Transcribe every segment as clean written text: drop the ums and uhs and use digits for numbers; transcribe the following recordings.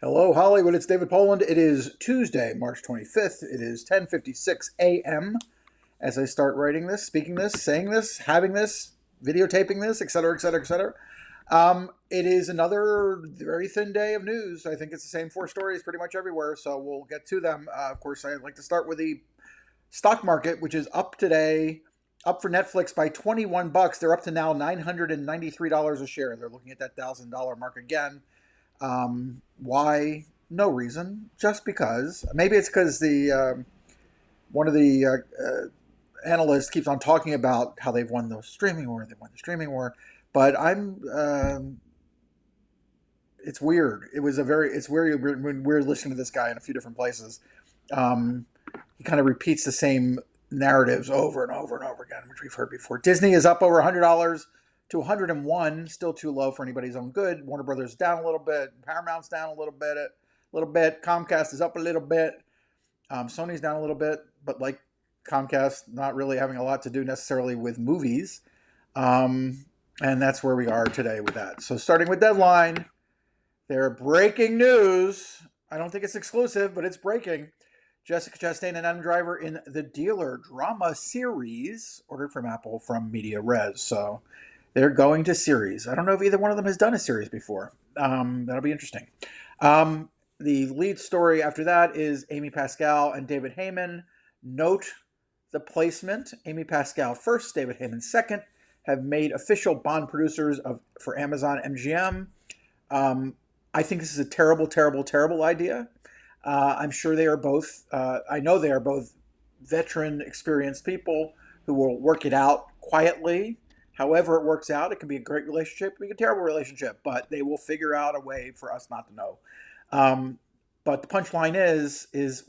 Hello, Hollywood. It's David Poland. It is Tuesday, March 25th. It is 10:56 a.m. as I start writing this, speaking this, saying this, having this, videotaping this, etc., etc., etc. It is another very thin day of news. I think it's the same four stories pretty much everywhere, so we'll get to them. Of course, I'd like to start with the stock market, which is up today, up for Netflix by 21 bucks. They're up to now $993 a share. They're looking at that $1,000 mark again. Why? No reason. Just because. Maybe it's because the one of the analysts keeps on talking about how they've won the streaming war. They won the streaming war, but I'm. It's weird. It's weird when we're listening to this guy in a few different places. Um, he kind of repeats the same narratives over and over and over again, which we've heard before. Disney is up over $100 to 101, still too low for anybody's own good. Warner Brothers down a little bit. Paramount's down a little bit. Comcast is up a little bit. Sony's down a little bit, but like Comcast, not really having a lot to do necessarily with movies. And that's where we are today with that. So starting with Deadline, they're breaking news. I don't think it's exclusive, but it's breaking. Jessica Chastain and Adam Driver in The Dealer drama series, ordered from Apple from Media Res. So they're going to series. I don't know if either one of them has done a series before. That'll be interesting. The lead story after that is Amy Pascal and David Heyman. Note the placement. Amy Pascal first, David Heyman second, have made official Bond producers for Amazon MGM. I think this is a terrible, terrible, terrible idea. I'm sure they are both, I know they are both veteran, experienced people who will work it out quietly. However it works out, it can be a great relationship, it can be a terrible relationship, but they will figure out a way for us not to know. But the punchline is, if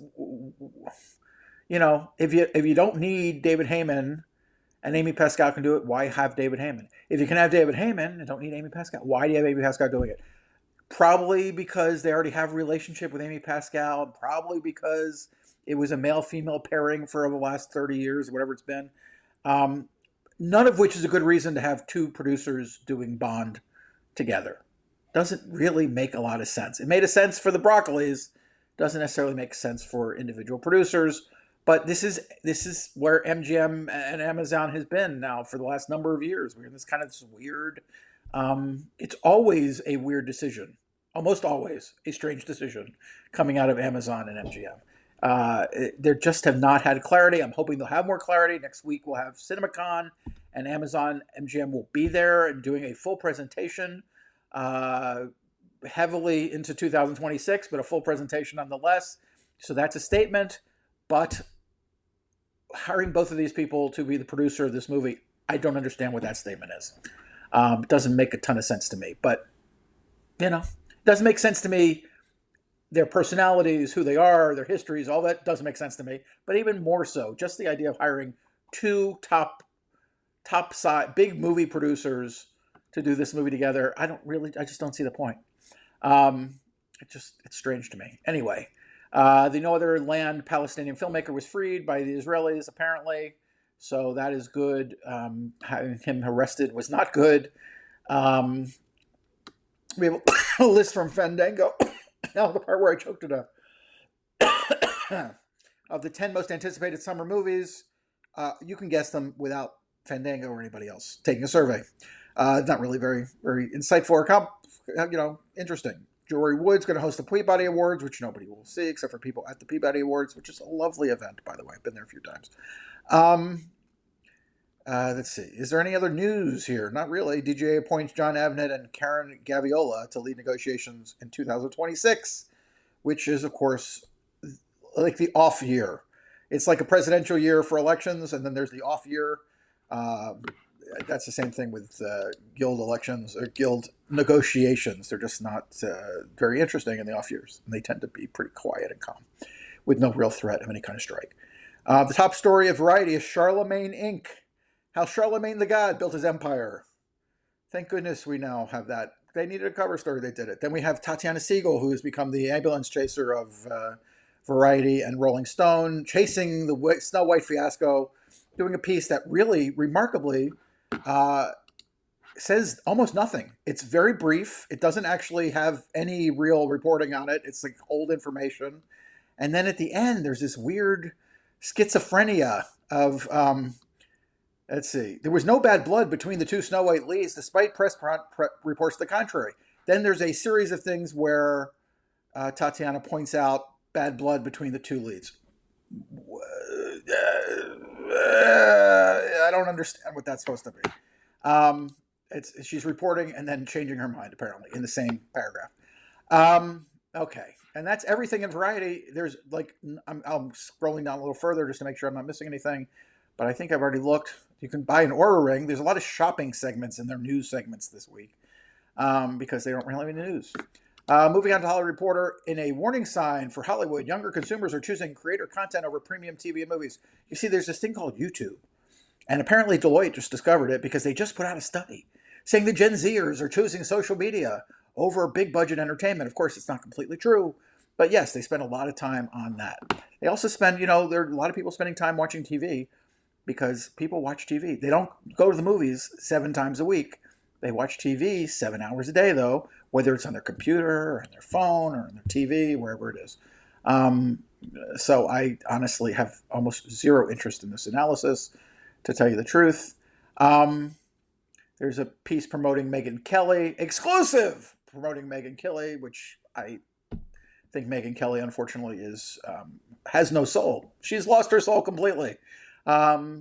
you don't need David Heyman and Amy Pascal can do it, why have David Heyman? If you can have David Heyman and don't need Amy Pascal, why do you have Amy Pascal doing it? Probably because they already have a relationship with Amy Pascal. Probably because it was a male-female pairing for the last 30 years, whatever it's been. None of which is a good reason to have two producers doing Bond together. Doesn't really make a lot of sense. It made a sense for the Broccolis. Doesn't necessarily make sense for individual producers. But this is where MGM and Amazon has been now for the last number of years. We're in this kind of weird. It's always a weird decision, almost always a strange decision coming out of Amazon and MGM. They just have not had clarity. I'm hoping they'll have more clarity. Next week we'll have CinemaCon, and Amazon MGM will be there and doing a full presentation, heavily into 2026, but a full presentation nonetheless. So that's a statement. But hiring both of these people to be the producer of this movie, I don't understand what that statement is. It doesn't make a ton of sense to me, but it doesn't make sense to me. Their personalities, who they are, their histories, all that doesn't make sense to me. But even more so, just the idea of hiring two top side big movie producers to do this movie together, I just don't see the point. It's strange to me. Anyway, the No Other Land Palestinian filmmaker was freed by the Israelis, apparently. So that is good. Having him arrested was not good. We have a list from Fandango. Now the part where I choked to death. Of the 10 most anticipated summer movies, you can guess them without Fandango or anybody else taking a survey. Not really very, very insightful or interesting. Jory Wood's going to host the Peabody Awards, which nobody will see except for people at the Peabody Awards, which is a lovely event, by the way. I've been there a few times. Let's see. Is there any other news here? Not really. DGA appoints John Avnet and Karen Gaviola to lead negotiations in 2026, which is, of course, like the off year. It's like a presidential year for elections, and then there's the off year. That's the same thing with guild elections or guild negotiations. They're just not very interesting in the off years, and they tend to be pretty quiet and calm with no real threat of any kind of strike. The top story of Variety is Charlemagne Inc., how Charlemagne the God built his empire. Thank goodness we now have that. They needed a cover story, they did it. Then we have Tatiana Siegel, who has become the ambulance chaser of Variety and Rolling Stone, chasing the Snow White fiasco, doing a piece that really, remarkably, says almost nothing. It's very brief. It doesn't actually have any real reporting on it. It's like old information. And then at the end, there's this weird schizophrenia of, let's see, there was no bad blood between the two Snow White leads, despite press reports to the contrary. Then there's a series of things where Tatiana points out bad blood between the two leads. I don't understand what that's supposed to be. She's reporting and then changing her mind, apparently, in the same paragraph. Okay, and that's everything in Variety. There's like, I'm scrolling down a little further just to make sure I'm not missing anything, but I think I've already looked. You can buy an Oura Ring. There's a lot of shopping segments in their news segments this week because they don't really have any news. Moving on to Hollywood Reporter, in a warning sign for Hollywood, younger consumers are choosing creator content over premium TV and movies. You see, there's this thing called YouTube. And apparently Deloitte just discovered it because they just put out a study saying the Gen Zers are choosing social media over big budget entertainment. Of course, it's not completely true, but yes, they spend a lot of time on that. They also spend, there are a lot of people spending time watching TV because people watch TV. They don't go to the movies 7 times a week. They watch TV 7 hours a day, though, whether it's on their computer or on their phone or on their TV, wherever it is. So I honestly have almost zero interest in this analysis, to tell you the truth. There's a piece promoting Megyn Kelly, exclusive promoting Megyn Kelly, which I think Megyn Kelly, unfortunately, has no soul. She's lost her soul completely.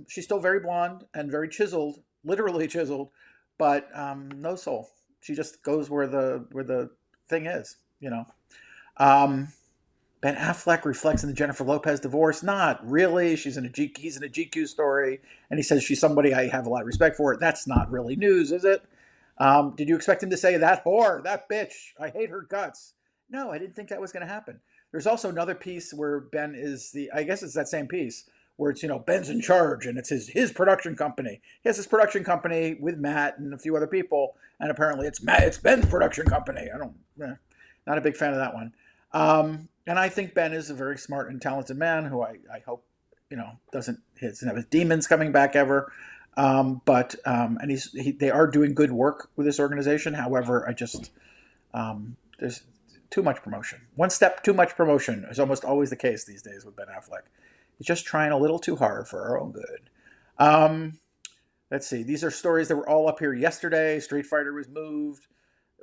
She's still very blonde and very chiseled, literally chiseled, but no soul. She just goes where the thing is, Ben Affleck reflects in the Jennifer Lopez divorce. Not really. He's in a GQ story, and he says she's somebody I have a lot of respect for. That's not really news, is it? Did you expect him to say that whore, that bitch, I hate her guts? No, I didn't think that was going to happen. There's also another piece where Ben is I guess it's that same piece where it's, Ben's in charge and it's his production company. He has his production company with Matt and a few other people, and apparently it's Ben's production company. Not a big fan of that one. And I think Ben is a very smart and talented man who I hope, doesn't have his demons coming back ever. But they are doing good work with this organization. However, there's too much promotion. One step too much promotion is almost always the case these days with Ben Affleck. He's just trying a little too hard for our own good. Let's see. These are stories that were all up here yesterday. Street Fighter was moved.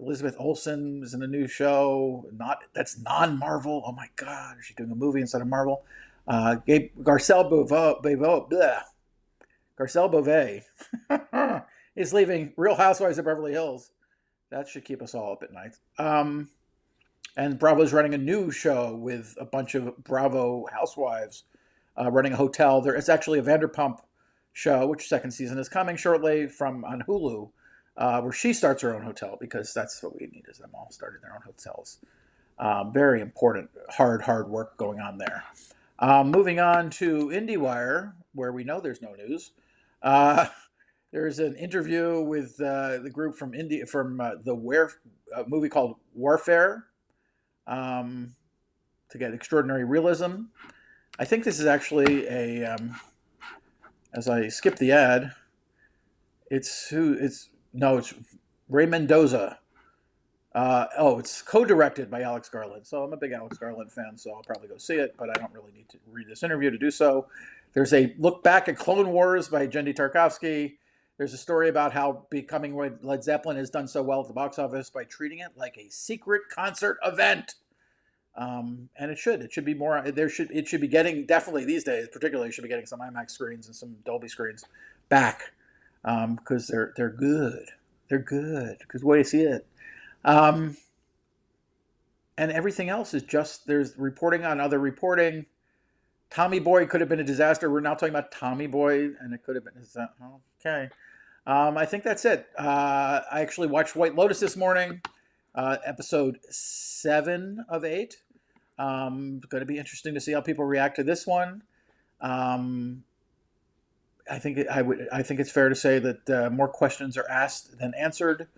Elizabeth Olsen is in a new show. That's non-Marvel. Oh my God, is she doing a movie instead of Marvel? Garcelle Beauvais is leaving Real Housewives of Beverly Hills. That should keep us all up at night. And Bravo's running a new show with a bunch of Bravo housewives running a hotel. It's actually a Vanderpump show, which second season is coming shortly on Hulu. Where she starts her own hotel, because that's what we need, is them all starting their own hotels. Very important, hard work going on there. Moving on to IndieWire, where we know there's no news. There's an interview with the group from the movie called Warfare, to get extraordinary realism. I think this is actually as I skip the ad, it's Ray Mendoza. It's co-directed by Alex Garland. So I'm a big Alex Garland fan, so I'll probably go see it, but I don't really need to read this interview to do so. There's a look back at Clone Wars by Jendy Tarkovsky. There's a story about how becoming Led Zeppelin has done so well at the box office by treating it like a secret concert event. And it should be more. It should be getting, definitely these days, particularly, should be getting some IMAX screens and some Dolby screens back, because they're good. They're good because wait to see it. And everything else is just, there's reporting on other reporting. Tommy Boy could have been a disaster. We're now talking about Tommy Boy, and it could have been. Okay? I think that's it. I actually watched White Lotus this morning, episode 7 of 8. Going to be interesting to see how people react to this one. I think it's fair to say that more questions are asked than answered,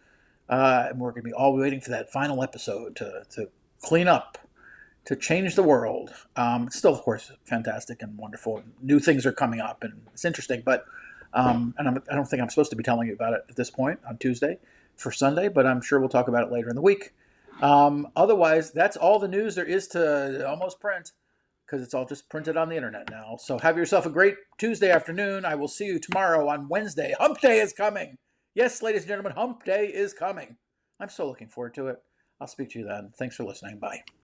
and we're going to be all waiting for that final episode to clean up, to change the world. It's still, of course, fantastic and wonderful. New things are coming up, and it's interesting, but I don't think I'm supposed to be telling you about it at this point on Tuesday for Sunday, but I'm sure we'll talk about it later in the week. Otherwise, that's all the news there is to almost print, because it's all just printed on the internet now. So have yourself a great Tuesday afternoon. I will see you tomorrow on Wednesday. Hump Day is coming. Yes, ladies and gentlemen, Hump Day is coming. I'm so looking forward to it. I'll speak to you then. Thanks for listening. Bye.